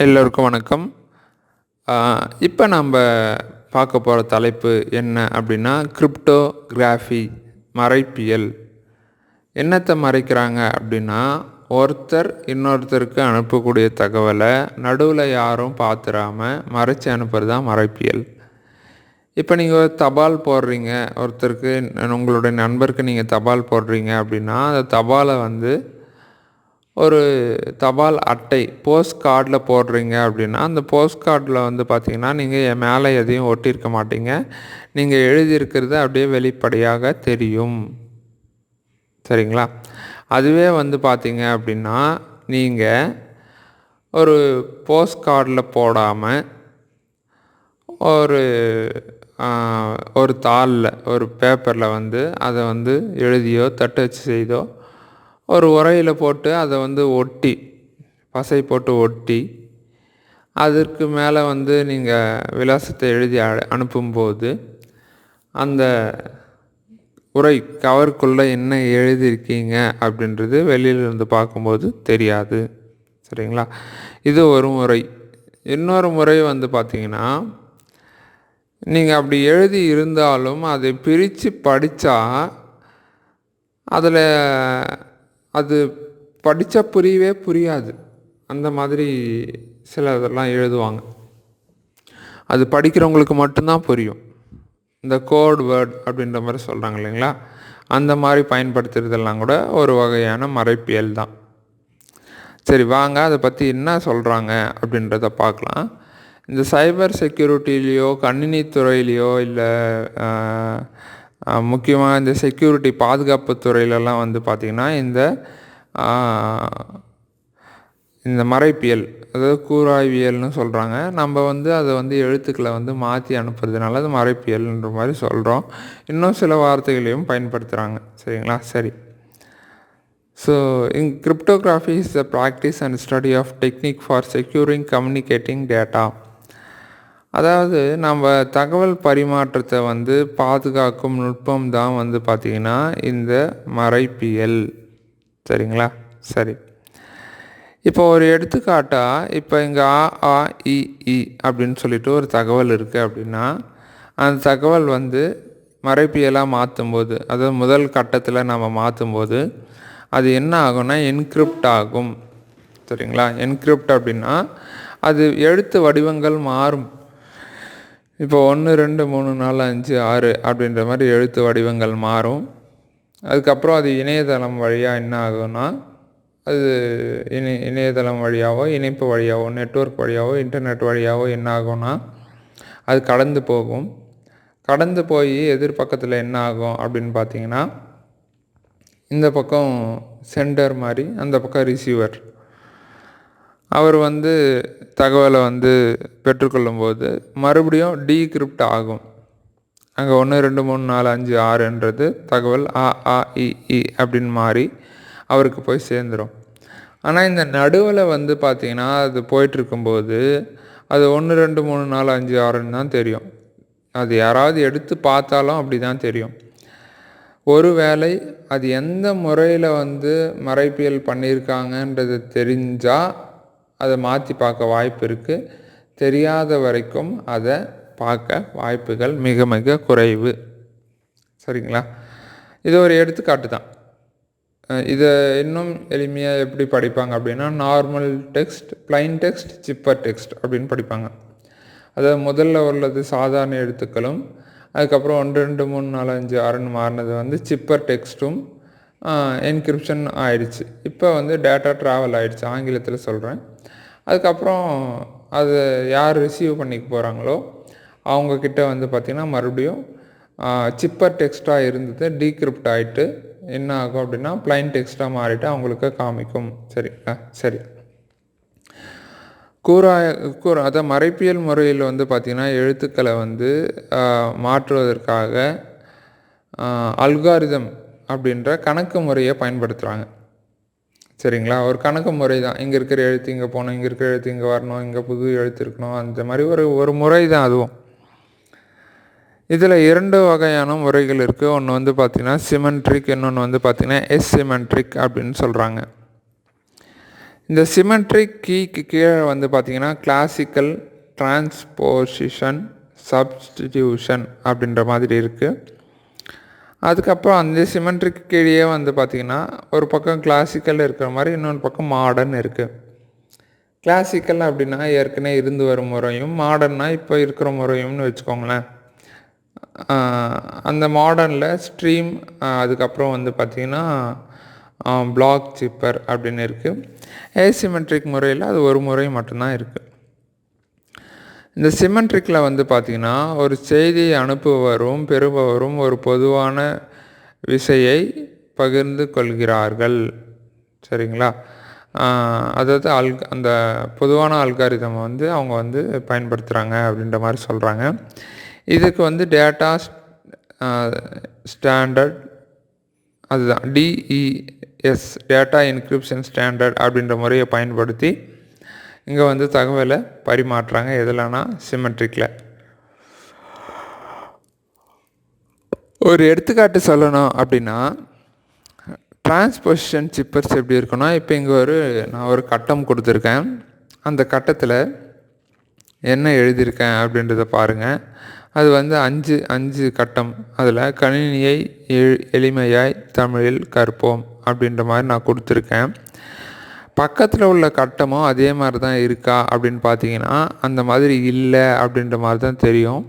எல்லோருக்கும் வணக்கம். இப்போ நம்ம பார்க்க போகிற தலைப்பு என்ன அப்படின்னா, கிரிப்டோகிராஃபி மறைப்பியல். என்னத்தை மறைக்கிறாங்க அப்படின்னா, ஒருத்தர் இன்னொருத்தருக்கு அனுப்பக்கூடிய தகவலை நடுவில் யாரும் பார்த்துடாம மறைச்சி அனுப்புறது தான் மறைப்பியல். இப்போ நீங்கள் தபால் போடுறீங்க, ஒருத்தருக்கு உங்களுடைய நண்பருக்கு நீங்கள் தபால் போடுறீங்க அப்படின்னா, அந்த தபாலை ஒரு தபால் அட்டை போஸ்ட் கார்டில் போடுறீங்க அப்படின்னா, அந்த போஸ்ட் கார்டில் பார்த்திங்கன்னா, நீங்கள் மேலே எதையும் ஒட்டியிருக்க மாட்டீங்க. நீங்கள் எழுதியிருக்கிறது அப்படியே வெளிப்படையாக தெரியும். சரிங்களா? அதுவே பார்த்திங்க அப்படின்னா, நீங்கள் ஒரு போஸ்ட் கார்டில் போடாமல் ஒரு தாளில் ஒரு பேப்பரில் அதை எழுதியோ தட்டு வச்சு செய்தோ ஒரு உரையில் போட்டு அதை ஒட்டி பசை போட்டு ஒட்டி அதற்கு மேலே நீங்கள் விலாசத்தை எழுதி அனுப்பும்போது அந்த உரை கவருக்குள்ளே என்ன எழுதியிருக்கீங்க அப்படின்றது வெளியிலிருந்து பார்க்கும்போது தெரியாது. சரிங்களா? இது ஒரு முறை. இன்னொரு முறை பார்த்திங்கன்னா, நீங்கள் அப்படி எழுதி இருந்தாலும் அதை பிரித்து படித்தா அதில் அது படித்தா புரியவே புரியாது. அந்த மாதிரி சில இதெல்லாம் எழுதுவாங்க. அது படிக்கிறவங்களுக்கு மட்டும்தான் புரியும். இந்த கோட் வேர்ட் அப்படின்ற மாதிரி சொல்கிறாங்க இல்லைங்களா, அந்த மாதிரி பயன்படுத்துறதெல்லாம் கூட ஒரு வகையான மறைப்பியல் தான். சரி, வாங்க அதை பற்றி என்ன சொல்கிறாங்க அப்படின்றத பார்க்கலாம். இந்த சைபர் செக்யூரிட்டிலேயோ கணினி துறையிலையோ இல்லை முக்கியமாக இந்த செக்யூரிட்டி பாதுகாப்பு துறையிலலாம் பார்த்திங்கன்னா இந்த மறைப்பியல், அதாவது கூராய்வியல்னு சொல்கிறாங்க. நம்ம அதை எழுத்துக்களை மாற்றி அனுப்புறதுனால அது மறைப்பியல்ன்ற மாதிரி சொல்கிறோம். இன்னும் சில வார்த்தைகளையும் பயன்படுத்துகிறாங்க. சரிங்களா? சரி. So cryptography is the practice and study of technique for securing communicating data. அதாவது நம்ம தகவல் பரிமாற்றத்தை பாதுகாக்கும் நுட்பம் தான் பார்த்திங்கன்னா இந்த மறைப்பியல். சரிங்களா? சரி. இப்போ ஒரு எடுத்துக்காட்டாக, இப்போ இங்கே ஆ இ இ அப்படின்னு சொல்லிட்டு ஒரு தகவல் இருக்குது அப்படின்னா, அந்த தகவல் மறைப்பியலாக மாற்றும்போது, அதாவது முதல் கட்டத்தில் நம்ம மாற்றும்போது அது என்ன ஆகும்னா என்கிரிப்ட் ஆகும். சரிங்களா? என்கிரிப்ட் அப்படின்னா அது எழுத்து வடிவங்கள் மாறும். இப்போ 1 2 3 4 5 6 அப்படின்ற மாதிரி எழுத்து வடிவங்கள் மாறும். அதுக்கப்புறம் அது இணையதளம் வழியாக என்ன ஆகும்னா, அது இணையதளம் வழியாகவோ இணைப்பு வழியாகவோ நெட்வொர்க் வழியாகவோ இன்டர்நெட் வழியாகவோ என்ன ஆகும்னா அது கடந்து போகும். கடந்து போய் எதிர்பக்கத்தில் என்ன ஆகும் அப்படின்னு பார்த்திங்கன்னா, இந்த பக்கம் சென்டர் மாதிரி, அந்த பக்கம் ரிசீவர். அவர் தகவலை பெற்றுக்கொள்ளும்போது மறுபடியும் டீக்ரிப்ட் ஆகும். அங்கே 1 2 3 4 5 6ன்றது தகவல் ஆ ஆ இ இ அப்படின்னு மாறி அவருக்கு போய் சேர்ந்துடும். ஆனால் இந்த நடுவில் பார்த்திங்கன்னா அது போயிட்டுருக்கும்போது அது 1 2 3 4 5 6ன்னு தான் தெரியும். அது யாராவது எடுத்து பார்த்தாலும் அப்படி தான் தெரியும். ஒருவேளை அது எந்த முறையில் மறைப்பியல் பண்ணியிருக்காங்கன்றது தெரிஞ்சால் அதை மாற்றி பார்க்க வாய்ப்பு இருக்குது. தெரியாத வரைக்கும் அதை பார்க்க வாய்ப்புகள் மிக மிக குறைவு. சரிங்களா? இது ஒரு எடுத்துக்காட்டு தான். இதை இன்னும் எளிமையாக எப்படி படிப்பாங்க அப்படின்னா, normal text, plain text, cipher text அப்படின்னு படிப்பாங்க. அதாவது முதல்ல உள்ளது சாதாரண எழுத்துக்களும், அதுக்கப்புறம் 1 2 3 4 5 6ன்னு மாறினது சிப்பர் டெக்ஸ்ட்டும் என்கிரிப்ஷன் ஆயிடுச்சு. இப்போ டேட்டா ட்ராவல் ஆகிடுச்சு, ஆங்கிலத்தில் சொல்கிறேன். அதுக்கப்புறம் அதை யார் ரிசீவ் பண்ணிக்க போகிறாங்களோ அவங்கக்கிட்ட பார்த்திங்கன்னா மறுபடியும் சிப்பர் டெக்ஸ்ட்டாக இருந்தது டீக்ரிப்ட் ஆகிட்டு என்ன ஆகும் அப்படின்னா பிளைன் டெக்ஸ்ட்டாக மாறிட்டு அவங்களுக்கு காமிக்கும். சரிங்களா? சரி. அதை மறைப்பியல் முறையில் பார்த்திங்கன்னா எழுத்துக்களை மாற்றுவதற்காக அல்காரிதம் அப்படின்ற கணக்கு முறையை பயன்படுத்துகிறாங்க. சரிங்களா? ஒரு கணக்கு முறை தான். இங்கே இருக்கிற எழுத்து இங்கே போகணும், இங்கே இருக்கிற எழுத்து இங்கே வரணும், இங்கே புது எழுத்து இருக்கணும், அந்த மாதிரி ஒரு முறை தான் அதுவும். இதில் 2 வகையான முறைகள் இருக்குது. ஒன்று பார்த்திங்கன்னா சிமெண்ட்ரிக், இன்னொன்று பார்த்திங்கன்னா எஸ்சிமெண்ட்ரிக் அப்படின்னு சொல்கிறாங்க. இந்த சிமெட்ரிக் கீக்கு கீழே வந்து பார்த்திங்கன்னா கிளாசிக்கல், டிரான்ஸ்போசிஷன், சப்ஸ்டிடியூஷன் அப்படின்ற மாதிரி இருக்குது. அதுக்கப்புறம் அந்த சிமெட்ரிக் கீழே வந்து பார்த்திங்கன்னா ஒரு பக்கம் கிளாசிக்கல் இருக்கிற மாதிரி இன்னொரு பக்கம் மாடர்ன் இருக்குது. கிளாசிக்கல் அப்படின்னா ஏற்கனவே இருந்து வரும் முறையும், மாடர்னா இப்போ இருக்கிற முறையும்னு வச்சுக்கோங்களேன். அந்த மாடர்னில் ஸ்ட்ரீம், அதுக்கப்புறம் வந்து பார்த்திங்கன்னா பிளாக் சிப்பர் அப்படின்னு இருக்குது. ஏசிமெட்ரிக் முறையில் அது ஒரு முறை மட்டும்தான் இருக்குது. இந்த சிமெட்ரிக்கில் வந்து பார்த்திங்கன்னா ஒரு செய்தியை அனுப்புபவரும் பெறுபவரும் ஒரு பொதுவான விசையை பகிர்ந்து கொள்கிறார்கள். சரிங்களா? அதாவது அந்த பொதுவான அல்காரிதமை வந்து அவங்க வந்து பயன்படுத்துகிறாங்க அப்படின்ற மாதிரி சொல்கிறாங்க. இதுக்கு வந்து டேட்டா ஸ்டாண்டர்ட், அதுதான் DES, டேட்டா என்கிரிப்ஷன் ஸ்டாண்டர்ட் அப்படின்ற முறையை பயன்படுத்தி இங்கே வந்து தகவலை பரிமாற்றுறாங்க. எதுலனா சிமெட்ரிக்கில். ஒரு எடுத்துக்காட்டு சொல்லணும் அப்படின்னா, டிரான்ஸ்போசிஷன் சிப்பர்ஸ் எப்படி இருக்குன்னா, இப்போ இங்கே நான் ஒரு கட்டம் கொடுத்துருக்கேன். அந்த கட்டத்தில் என்ன எழுதியிருக்கேன் அப்படின்றத பாருங்கள். அது வந்து 5 கட்டம். அதில் கணினியை எளிமையாய் தமிழில் கற்போம் அப்படின்ற மாதிரி நான் கொடுத்துருக்கேன். பக்கத்தில் உள்ள கட்டமும் அதே மாதிரி தான் இருக்கா அப்படின்னு பார்த்தீங்கன்னா அந்த மாதிரி இல்லை அப்படின்ற மாதிரி தான் தெரியும்.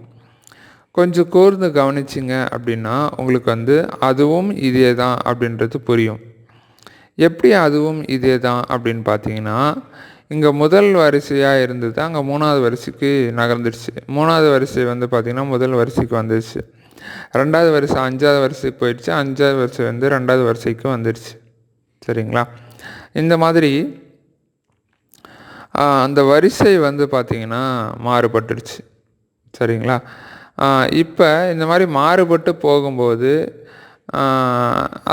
கொஞ்சம் கூர்ந்து கவனிச்சிங்க அப்படின்னா உங்களுக்கு வந்து அதுவும் இதே தான் அப்படின்றது புரியும். எப்படி அதுவும் இதே தான் அப்படின்னு பார்த்தீங்கன்னா, இங்கே முதல் வரிசையாக இருந்தது அங்கே 3வது வரிசைக்கு நகர்ந்துடுச்சு. 3வது வரிசை வந்து பார்த்திங்கன்னா முதல் வரிசைக்கு வந்துடுச்சு. 2வது வரிசை 5வது வரிசைக்கு போயிடுச்சு. 5வது வரிசை வந்து 2வது வரிசைக்கு வந்துடுச்சு. சரிங்களா? இந்த மாதிரி அந்த வரிசை வந்து பார்த்திங்கன்னா மாறுபட்டுடுச்சு. சரிங்களா? இப்போ இந்த மாதிரி மாறுபட்டு போகும்போது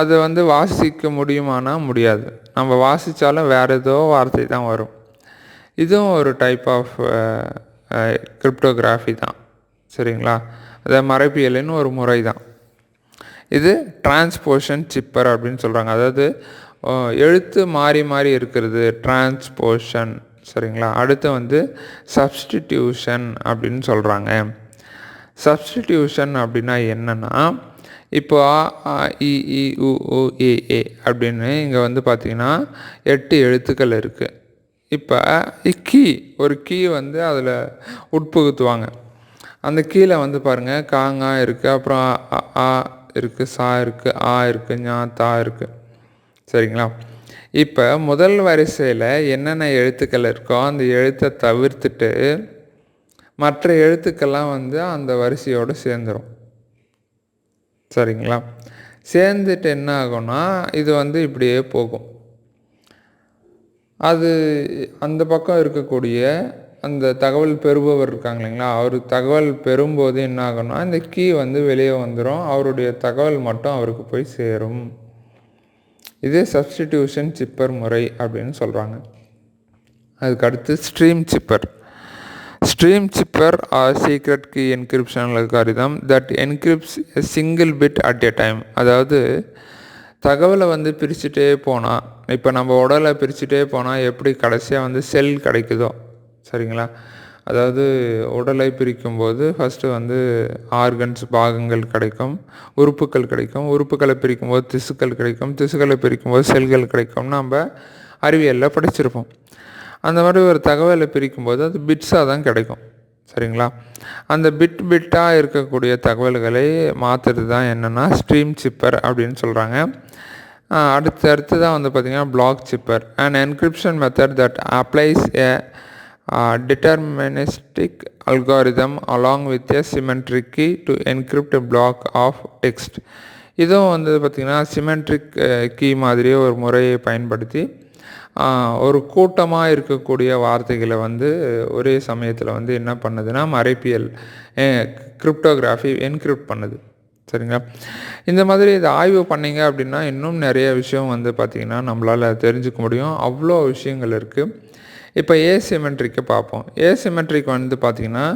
அது வந்து வாசிக்க முடியுமானா முடியாது. நம்ம வாசித்தாலும் வேறு ஏதோ வார்த்தை தான் வரும். இதுவும் ஒரு டைப் ஆஃப் கிரிப்டோகிராஃபி தான். சரிங்களா? அதை மரபியலின் ஒரு முறை தான். இது டிரான்ஸ்போஷன் சிப்பர் அப்படின்னு சொல்கிறாங்க. அதாவது எழுத்து மாறி மாறி இருக்கிறது டிரான்ஸ்போஷன். சரிங்களா? அடுத்து வந்து சப்ஸ்டிடியூஷன் அப்படின்னு சொல்கிறாங்க. சப்ஸ்டிடியூஷன் அப்படின்னா என்னென்னா, இப்போ AEIOUOAA அப்படின்னு இங்கே வந்து பார்த்திங்கன்னா 8 எழுத்துக்கள் இருக்குது. இப்போ ஒரு கீ வந்து அதில் உட்புகுத்துவாங்க. அந்த கீழே வந்து பாருங்கள் காங்கா இருக்குது, அப்புறம் ஆ இருக்குது, சா இருக்குது, ஆ இருக்குது, ஞா, தா இருக்குது. சரிங்களா? இப்போ முதல் வரிசையில் என்னென்ன எழுத்துக்கள் இருக்கோ அந்த எழுத்தை தவிர்த்துட்டு மற்ற எழுத்துக்கள்லாம் வந்து அந்த வரிசையோடு சேர்ந்துடும். சரிங்களா? சேர்ந்துட்டு என்ன ஆகும்னா இது வந்து இப்படியே போகும். அது அந்த பக்கம் இருக்கக்கூடிய அந்த தகவல் பெறுபவர் இருக்காங்க இல்லைங்களா, அவர் தகவல் பெறும்போது என்ன ஆகும்னா இந்த கீ வந்து வெளியே வந்துடும். அவருடைய தகவல் மட்டும் அவருக்கு போய் சேரும். இது சப்ஸ்டிடியூஷன் சிப்பர் முறை அப்படின்னு சொல்கிறாங்க. அதுக்கு அடுத்து stream சிப்பர். Stream chipper or secret key encryption algorithm that encrypts a single bit at a time. அதாவது தகவலை வந்து பிரிச்சுட்டே போனால், இப்போ நம்ம உடலை பிரிச்சுட்டே போனால் எப்படி கடைசியாக வந்து செல் கிடைக்குதோ, சரிங்களா? அதாவது உடலை பிரிக்கும்போது ஃபஸ்ட்டு வந்து ஆர்கன்ஸ், பாகங்கள் கிடைக்கும், உறுப்புகள் கிடைக்கும், உறுப்புகளை பிரிக்கும்போது திசுக்கள் கிடைக்கும், திசுக்களை பிரிக்கும்போது செல்கள் கிடைக்கும்னு நம்ம அறிவியலில் படிச்சிருப்போம். அந்த மாதிரி ஒரு தகவலை பிரிக்கும்போது அது பிட்ஸாக தான் கிடைக்கும். சரிங்களா? அந்த பிட்டாக இருக்கக்கூடிய தகவல்களை மாற்றுறது தான் என்னென்னா ஸ்ட்ரீம் சிப்பர் அப்படின்னு சொல்கிறாங்க. அடுத்து தான் வந்து பார்த்திங்கன்னா block cipher, and encryption method that applies a deterministic algorithm along with a symmetric key to encrypt block of text. இதுவும் வந்து பார்த்திங்கன்னா சிமெட்ரிக் கீ மாதிரியே ஒரு முறையை பயன்படுத்தி ஒரு கூட்டமாக இருக்கக்கூடிய வார்த்தைகளை வந்து ஒரே சமயத்தில் வந்து என்ன பண்ணுதுன்னா மரபியல் கிரிப்டோகிராஃபி என்கிரிப்ட் பண்ணுது. சரிங்களா? இந்த மாதிரி இதை ஆய்வு பண்ணிங்க அப்படின்னா இன்னும் நிறைய விஷயம் வந்து பார்த்திங்கன்னா நம்மளால் தெரிஞ்சுக்க முடியும். அவ்வளோ விஷயங்கள் இருக்குது. இப்போ ஏசிமெட்ரிக்கை பார்ப்போம். ஏசிமெட்ரிக் வந்து பார்த்திங்கன்னா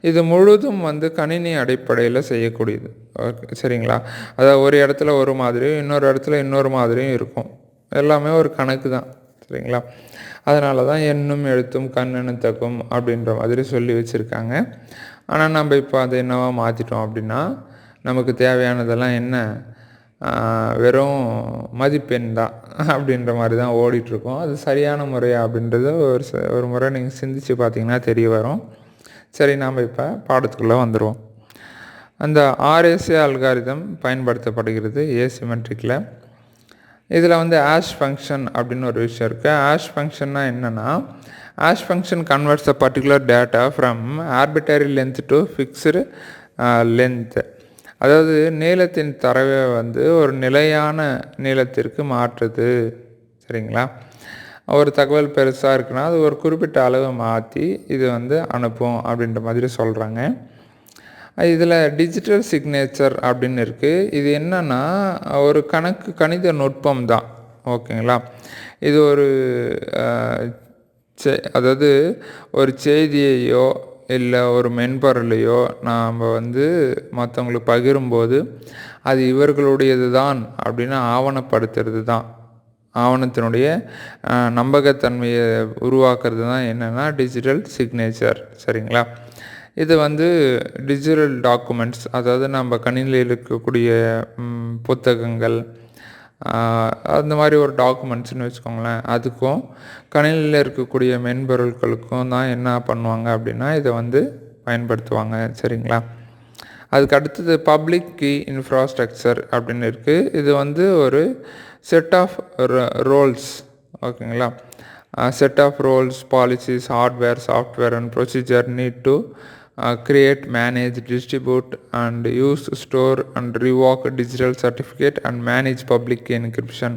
இது முழுதும் வந்து கணினி அடிப்படையில் செய்யக்கூடியது. சரிங்களா? அதாவது ஒரு இடத்துல ஒரு மாதிரியும் இன்னொரு இடத்துல இன்னொரு மாதிரியும் இருக்கும். எல்லாமே ஒரு கணக்கு தான். சரிங்களா? அதனால தான் எண்ணும் எழுத்தும் கண்ணென்னு தகும் அப்படின்ற மாதிரி சொல்லி வச்சுருக்காங்க. ஆனால் நம்ம இப்போ அதை என்னவா மாற்றிட்டோம் அப்படின்னா, நமக்கு தேவையானதெல்லாம் என்ன, வெறும் மதிப்பெண் தான் அப்படின்ற மாதிரி தான் ஓடிட்டுருக்கோம். அது சரியான முறையா அப்படின்றது ஒரு முறை நீங்கள் சிந்திச்சு பார்த்தீங்கன்னா தெரிய வரும். சரி, நாம் இப்போ பாடத்துக்குள்ளே வந்துடுவோம். அந்த ஆர்எஸ்ஏ அல்காரிதம் பயன்படுத்தப்படுகிறது ஏசிமெட்ரிக்கில். இதில் வந்து ஆஷ் ஃபங்க்ஷன் அப்படின்னு ஒரு விஷயம் இருக்குது. ஆஷ் ஃபங்க்ஷன்னா என்னென்னா, ash function converts a particular data from arbitrary length to fixed length. அதாவது நீளத்தின் தரவை வந்து ஒரு நிலையான நீளத்திற்கு மாற்றுது. சரிங்களா? ஒரு தகவல் பெருசாக இருக்குன்னா அது ஒரு குறிப்பிட்ட அளவை மாற்றி இது வந்து அனுப்பும் அப்படின்ற மாதிரி சொல்கிறாங்க. இதில் டிஜிட்டல் சிக்னேச்சர் அப்படின்னு இருக்குது. இது என்னென்னா ஒரு கணித நுட்பம் தான். ஓகேங்களா? இது ஒரு அதாவது ஒரு செய்தியையோ இல்லை ஒரு மென்பொருளையோ நாம் வந்து மற்றவங்களுக்கு பகிரும்போது அது இவர்களுடையது தான் அப்படின்னு ஆவணப்படுத்துறது தான். ஆவணத்தினுடைய நம்பகத்தன்மையை உருவாக்குறது தான் என்னென்னா டிஜிட்டல் சிக்னேச்சர். சரிங்களா? இது வந்து டிஜிட்டல் டாக்குமெண்ட்ஸ், அதாவது நம்ம கணினியில் இருக்கக்கூடிய புத்தகங்கள், அந்த மாதிரி ஒரு டாக்குமெண்ட்ஸ்னு வச்சுக்கோங்களேன், அதுக்கும் கணினியில் இருக்கக்கூடிய மென்பொருட்களுக்கும் தான் என்ன பண்ணுவாங்க அப்படின்னா இதை வந்து பயன்படுத்துவாங்க. சரிங்களா? அதுக்கு அடுத்தது பப்ளிக் கீ இன்ஃப்ராஸ்ட்ரக்சர் அப்படின்னு இருக்குது. இது வந்து ஒரு செட் ஆஃப் ரோல்ஸ். ஓகேங்களா? Set of roles, policies, hardware, software and procedure need to create, manage, distribute and use, store and revoke digital certificate and manage public key encryption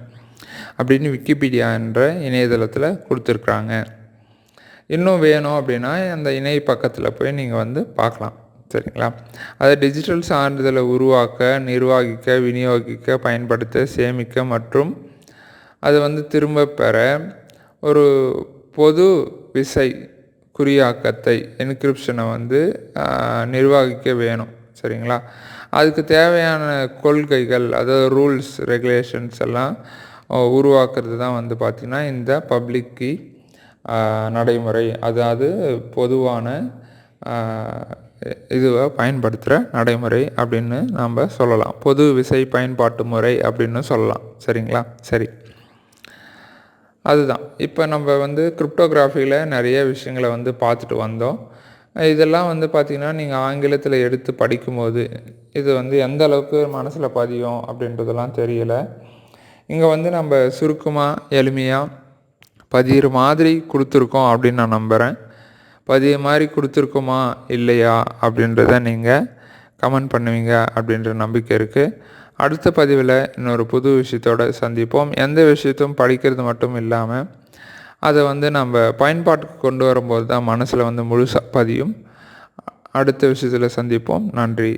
அப்படின்னு Wikipedia என்ற இணையதளத்தில் கொடுத்துருக்குறாங்க. இன்னும் வேணும் அப்படின்னா அந்த இணைய பக்கத்தில் போய் நீங்கள் வந்து பார்க்கலாம். சரிங்களா? அதை டிஜிட்டல் சான்றிதழை உருவாக்க, நிர்வகிக்க, விநியோகிக்க, பயன்படுத்த, சேமிக்க மற்றும் அதை வந்து திரும்ப பெற ஒரு பொது விசை குறியாக்கத்தை, என்கிரிப்ஷனை வந்து நிர்வகிக்க வேணும். சரிங்களா? அதுக்கு தேவையான கொள்கைகள், அதாவது ரூல்ஸ், ரெகுலேஷன்ஸ் எல்லாம் உருவாக்குறது தான் வந்து பார்த்திங்கன்னா இந்த பப்ளிக் கீ நடைமுறை, அதாவது பொதுவான இதுவை பயன்படுத்துகிற நடைமுறை அப்படின்னு நாம் சொல்லலாம். பொது விசை பயன்பாட்டு முறை அப்படின்னு சொல்லலாம். சரிங்களா? சரி, அதுதான் இப்போ நம்ம வந்து கிரிப்டோகிராஃபியில் நிறைய விஷயங்களை வந்து பார்த்துட்டு வந்தோம். இதெல்லாம் வந்து பார்த்திங்கன்னா நீங்கள் ஆங்கிலத்தில் எடுத்து படிக்கும்போது இது வந்து எந்த அளவுக்கு மனசில் பதியும் அப்படின்றதெல்லாம் தெரியலை. இங்கே வந்து நம்ம சுருக்கமாக எளிமையாக பதிகிற மாதிரி கொடுத்துருக்கோம் அப்படின்னு நான் நம்புகிறேன். பதிய மாதிரி கொடுத்துருக்கோமா இல்லையா அப்படின்றத நீங்கள் கமெண்ட் பண்ணுவீங்க அப்படின்ற நம்பிக்கை இருக்குது. அடுத்த பதிவில் இன்னொரு புது விஷயத்தோடு சந்திப்போம். எந்த விஷயத்தையும் படிக்கிறது மட்டும் இல்லாமல் அதை வந்து நம்ம பயன்பாட்டுக்கு கொண்டு வரும்போது தான் மனசில் வந்து முழுசாக பதியும். அடுத்த விஷயத்தில் சந்திப்போம். நன்றி.